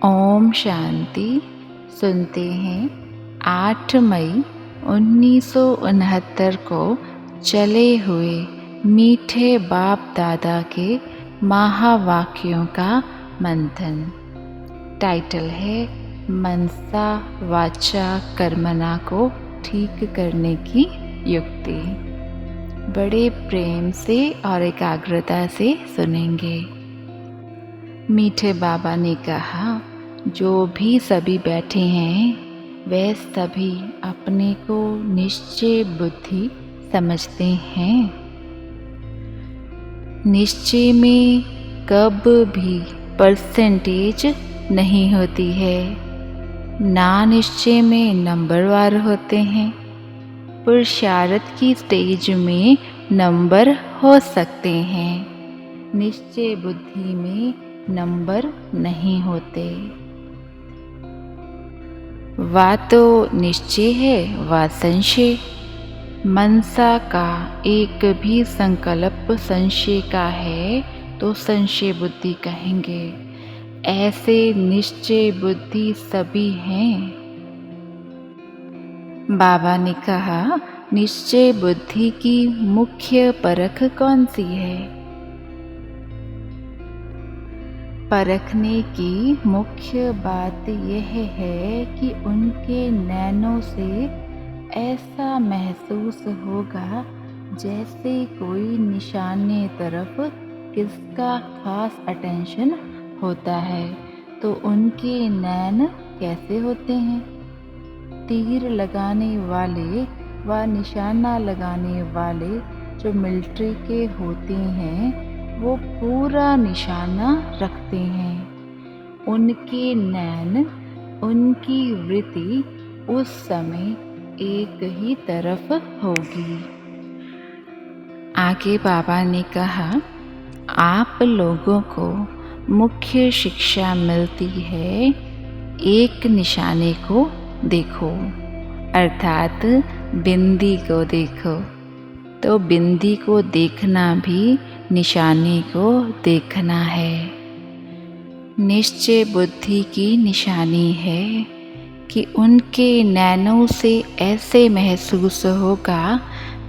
ओम शांति। सुनते हैं 8 मई 1969 को चले हुए मीठे बाप दादा के महावाक्यों का मंथन। टाइटल है मनसा वाचा कर्मणा को ठीक करने की युक्ति। बड़े प्रेम से और एकाग्रता से सुनेंगे। मीठे बाबा ने कहा, जो भी सभी बैठे हैं वे सभी अपने को निश्चय बुद्धि समझते हैं। निश्चय में कब भी परसेंटेज नहीं होती है, ना निश्चय में नंबरवार होते हैं। पुरुषार्थ की स्टेज में नंबर हो सकते हैं, निश्चय बुद्धि में नंबर नहीं होते। वा तो निश्चय है वा संशय। मनसा का एक भी संकल्प संशय का है तो संशय बुद्धि कहेंगे। ऐसे निश्चय बुद्धि सभी हैं। बाबा ने कहा, निश्चय बुद्धि की मुख्य परख कौन सी है? परखने की मुख्य बात यह है कि उनके नैनों से ऐसा महसूस होगा जैसे कोई निशाने तरफ किसका खास अटेंशन होता है। तो उनके नैन कैसे होते हैं? तीर लगाने वाले व निशाना लगाने वाले जो मिलिट्री के होते हैं वो पूरा निशाना रखते हैं। उनके नैन, उनकी वृत्ति उस समय एक ही तरफ होगी। आगे बाबा ने कहा, आप लोगों को मुख्य शिक्षा मिलती है, एक निशाने को देखो, अर्थात बिंदी को देखो। तो बिंदी को देखना भी निशाने को देखना है। निश्चय बुद्धि की निशानी है कि उनके नैनों से ऐसे महसूस होगा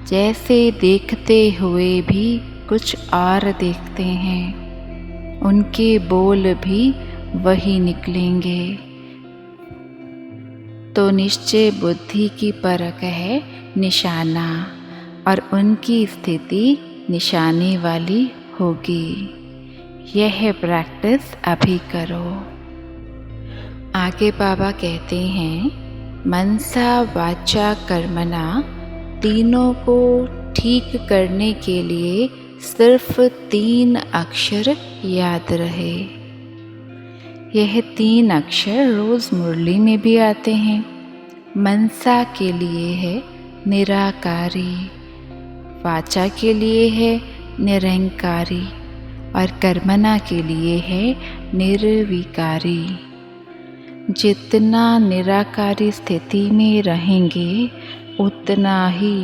जैसे देखते हुए भी कुछ और देखते हैं। उनके बोल भी वही निकलेंगे। तो निश्चय बुद्धि की परख है निशाना, और उनकी स्थिति निशाने वाली होगी। यह प्रैक्टिस अभी करो। आगे बाबा कहते हैं, मनसा वाचा कर्मणा तीनों को ठीक करने के लिए सिर्फ 3 अक्षर याद रहे। यह 3 अक्षर रोज मुरली में भी आते हैं। मनसा के लिए है निराकारी, वाचा के लिए है निरंकारी और कर्मणा के लिए है निर्विकारी। जितना निराकारी स्थिति में रहेंगे उतना ही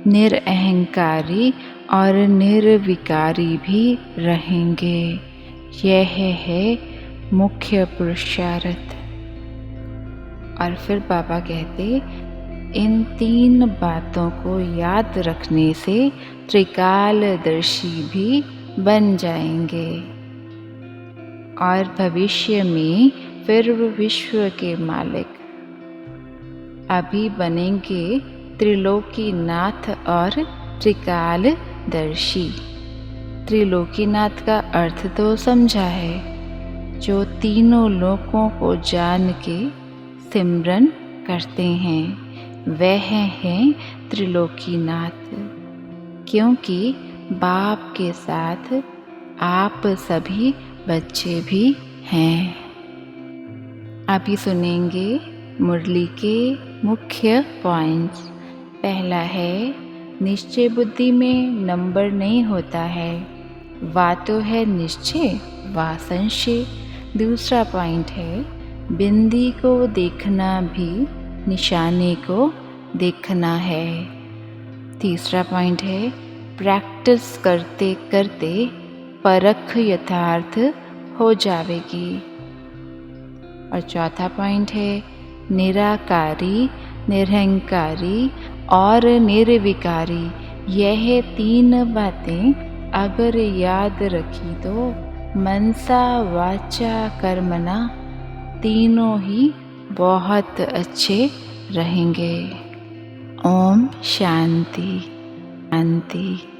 निरअहंकारी और निर्विकारी भी रहेंगे। यह है मुख्य पुरुषार्थ। और फिर बाबा कहते, इन 3 बातों को याद रखने से त्रिकालदर्शी भी बन जाएंगे और भविष्य में फिर विश्व के मालिक। अभी बनेंगे त्रिलोकीनाथ और त्रिकालदर्शी। त्रिलोकीनाथ का अर्थ तो समझा है, जो तीनों लोकों को जान के सिमरन करते हैं, वह हैं त्रिलोकीनाथ। क्योंकि बाप के साथ आप सभी बच्चे भी हैं। अभी सुनेंगे मुरली के मुख्य पॉइंट्स। पहला है, निश्चय बुद्धि में नंबर नहीं होता है, वा तो है निश्चय वा संशय। दूसरा पॉइंट है, बिंदी को देखना भी निशाने को देखना है। तीसरा पॉइंट है, प्रैक्टिस करते करते परख यथार्थ हो जाएगी। और चौथा पॉइंट है निराकारी, निरहंकारी और निर्विकारी। यह 3 बातें अगर याद रखी तो मनसा वाचा कर्मणा तीनों ही बहुत अच्छे रहेंगे। ओम शांति शांति।